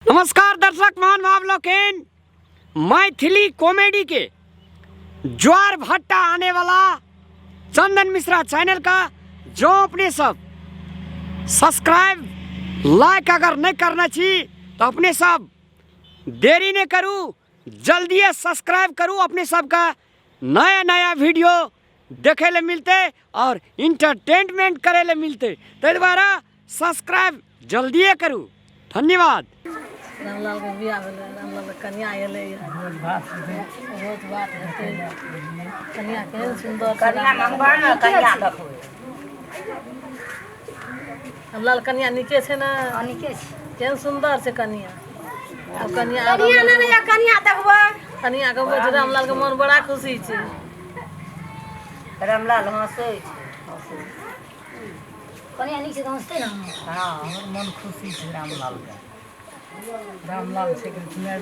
नमस्कार दर्शक महानुभाव लोकेन, मैथिली कॉमेडी के ज्वार भट्टा आने वाला चंदन मिश्रा चैनल का जो अपने सब सब्सक्राइब लाइक अगर नहीं करना चाहिए तो अपने सब देरी नहीं करूँ, जल्दी सब्सक्राइब करूँ। अपने सब का नया नया वीडियो देखे ले मिलते और इंटरटेनमेंट करे ले मिलते, तो द्वारा सब्सक्राइब जल्दी करूँ। धन्यवाद। रामलाल के बियाह भेलै, रामलाल के कन्या एलै, भोज भात हेतै। कन्या केहन सुन्दर छै, कन्या मंगबा न, कन्या देखबै। रामलाल कन्या नीके छै ने, नीके छै, केहन सुन्दर छै कन्या। अब कन्या कन्या कन्या देखबै। कन्या के बैठ रामलाल के मन बड़ा खुशी छै। रामलाल हंसै छै, कन्या नीक छै तऽ हंसतै ने। हाँ, हमर मन खुशी छै रामलाल के। रामलाल छै कि धिया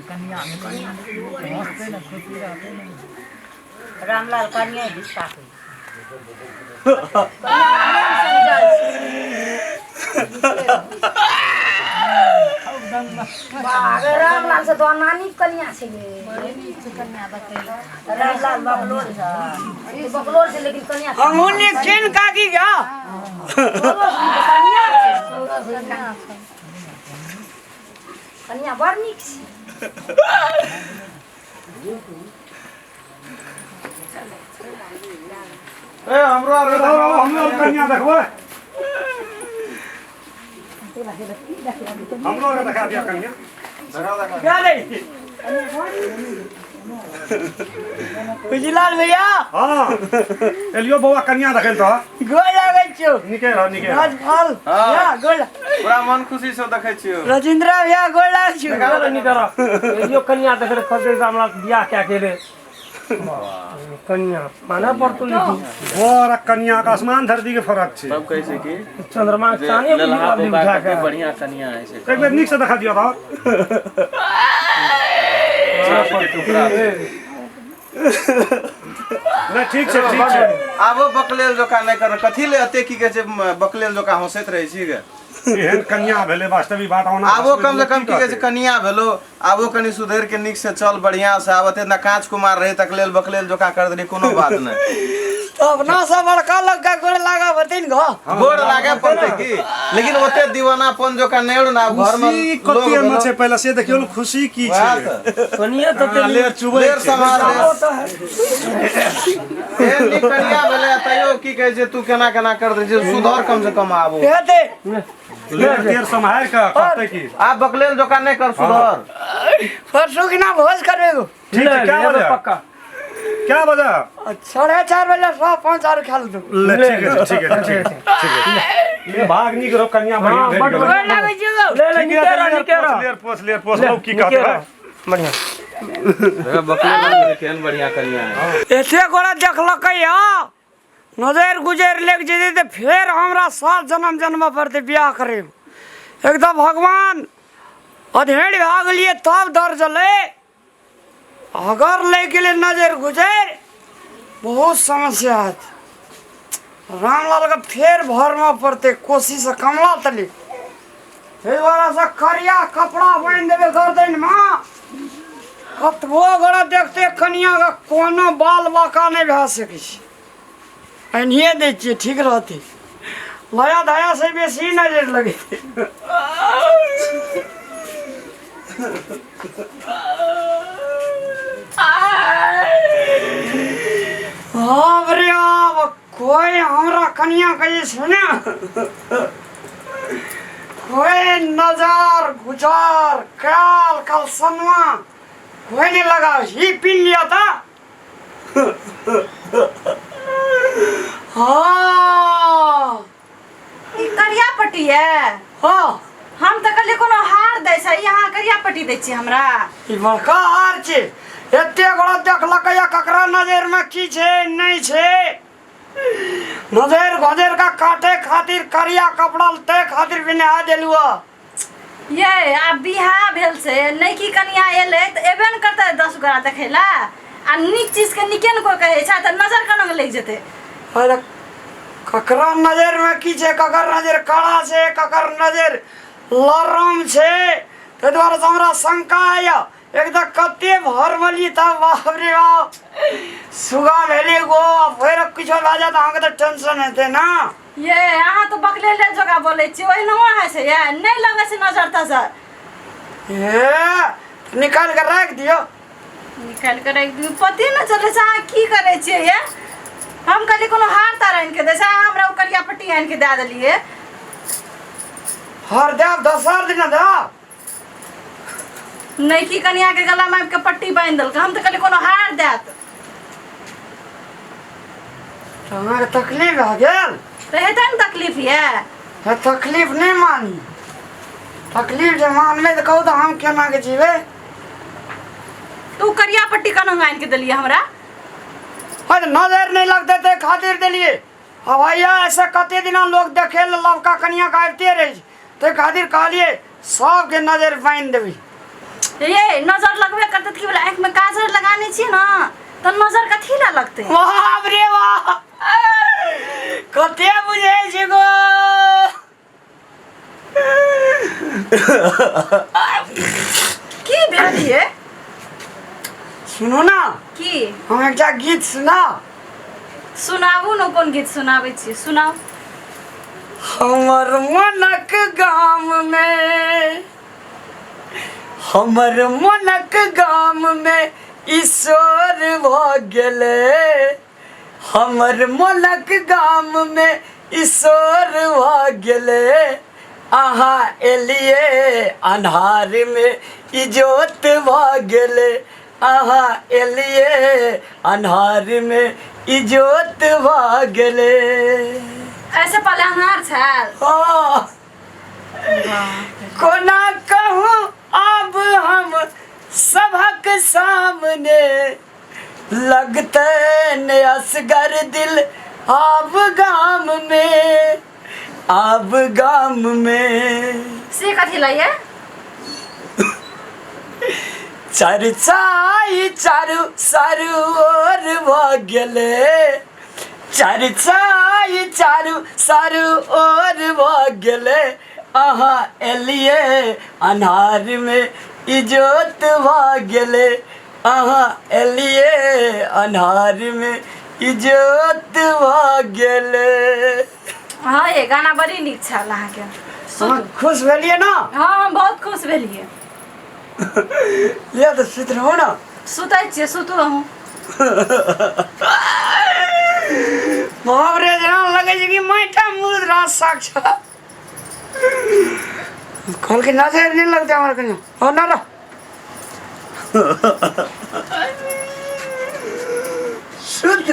कन्या हंसतै ने, खुशी रहतै ने। रामलाल कन्या दिशा रामलाल से तो नानी कन्या छै कन्या देखै। रामलाल बकलोल छै, बकलोल छै लेकिन कन्या अमूल्य केन काकी गया कन्या बड़ नीक छै। ए हमरो कन्या देखबै, हमरो के देखा दिया कन्या। क्या नहीं उजलाल भैया। हां एलियो बौआ कन्या देखै तो गोल लागै छियो। निके रह निके रह। राजपाल भैया गोल, पूरा मन खुशी से देखै छियो। राजेंद्र भैया गोल लागै छियो। निके रह। एलियो कन्या देखे रे फटे हमरा बियाह क्या केले। कन्या माना पड़तो लेकिन और कन्या का आसमान धरती के फर्क छै। सब कहै छै कि चंद्रमा के चांदी ललहा पे बोका उठा के के बढ़िया कन्या है से। एक बेर नीक से देखा दियो तो के टुकड़ा नहीं ठीक छै। आबो बकलेल जोका नहीं कर, कथि ले अते की कहै छै बकलेल जोका हंसैत रहै छी गे। एहन कन्या भेले वास्तविक बात होना। आबो कम से कम की कहै छै कन्या भेलो, आबो कनी सुधर के नीक से चल बढ़िया से। आबते ना कांच कुमार रहे तक लेल बकलेल जोका कर देली, कोनो बात नहीं। तो अपना सब बड़का लोग का गोल लागा बतिन गो गोड़ लागे पड़ते की, लेकिन ओते दीवानापन जोका नेड़ ना घर में कते में छै। पहले से देखियो खुशी की छै। कन्या तो लेर चुबै लेर समाज एहन नीक कन्या भेले तैयो की कहै छै तू केना केना कर दे छै। सुधर कम से कम आबो कहते लेर तेर संभाल के कहते की आप बकलेल जोका नहीं कर, सुधर। परसों की ना भोज करवे गो। ठीक है। क्या बजे पक्का क्या बजे 4:30 बजे 5 और खा लो। ठीक है। ये भाग निक रो कन्या बढ़िया गोल लागै छियो। ले निके रह। लेर पोछ लो की कहते बढ़िया देखा बकलेल केहन बढ़िया कन्या है। एते गोड़ा देखलकै ह, नजर गुजर लेक जेते ते फिर हमरा 7 जन्म पड़ते बियाह करे। एकदम भगवान अधेड़ भाग लिए तब डर जले। अगर लेके लिए नजर गुजर बहुत समस्या है। रामलाल का फिर भर में पड़ते कोशिश कमला तली से करिया कपड़ा बांध देवे गर्दन में। कतबो गोड़ा देखते कन्या का कोनो बाल बाका नहीं भे सकै छै। एनिए दै छियै ठीक रहते, लया दया से बेसी नजर लगे। रे अब कोई हमरा कन्या कहे छै ने, कोई नजर गुजर काल कल सनवा कोई नहीं लगा। ही पीन लिया था। हाँ करिया पट्टी है। हाँ हम तो कहलिए कोनो हार दै छै, यहाँ करिया पट्टी दै छी हमरा। ई बड़का हार छै। एते गोड़ा देखलकै या ककरा नजर में की छै नहीं छै। नजर गजर का काटे खातिर करिया कपड़ा ते खातिर बिना देलु। ये आब बियाह भेल से नहीं की कन्या एले त एबे न करते 10 गोरा देखै ला। आ नीक चीज के निके न को कहै छै त नजर कना लग जेते। अरे ककरा नजर में की छे, ककर नजर काला छे, ककर नजर लरम छे ते द्वारा से हमरा शंका आया एकदम कते भरमली था बाप रे बाप सुगा भेली गो फिर किछो भए जात अहाँके तऽ टेंशन हेतै ना ये अहाँ तो बकले ले जगह बोले छी ओहि न है से ये नहीं लगे से नजर था सर ए निकाल के रख दियो निकाल के रख दियो पति न चले से अहाँ की करे छी ये हम कली कोनो हार तार आन के देसा हमरा उ करिया पट्टी आन के दे देलिए हर देव 10 दिन दा नहीं की कनिया के गला में के पट्टी बांध दल हम तो कली कोनो हार देत अहाँके तकलीफ भए गेल तो हेतै न तकलीफ ये है तकलीफ नहीं मानी तकलीफ जे मानबे तो कहू तो हम केना के जीवे तू करिया पट्टी कना आन के देलिए हमरा हद नजर नहीं लगते ते खातिर देलिए अब भैया ऐसे कते दिना लोग देखे लवका कनिया का आबते रहे ते खातिर कहलिए सबके नजर बांध देबी ये नजर लगबे करते कि बोले आंख में काजल लगाने छी ना तो नजर कथी ला लगते बाप रे वाह कते बुझे छी गो की भेलिए सुनो ना की हम एकटा गीत सुना सुनाबू न कोन गीत सुनाबै छी सुनाओ हमर मनक गाम में हमर मनक गाम में ईश्वर भ गेले हमर मनक गाम में ईश्वर भ गेले अहाँ एलिए अन्हार में इजोत भ गेले अहाँ एलिए अन्हार में इजोत भ गेले ऐसे पहले अनार छल कोना कहूँ अब हम सबक सामने लगते ने असगर दिल अब गाम में से कथी लाइए चर्चाई चारू सारू ओर भ गेले चर्चाई चारू सारू ओर भ गेले अहाँ एलिए अन्हार में इजोत भ गेले अहाँ एलिए अन्हार में इजोत भ गेले हाँ ये गाना बड़ी नीक छल अहाँके हाँ, खुश भेलिए ना हाँ हम बहुत खुश भेलिए ले तो सुत रहो ना सुतै छियै सुतू अहूँ बाप रे जना लगे छै कि माइटा मुद रहा साक्षात कल के नजर नहीं लगते हमारे कन्या हो ना रहा सुत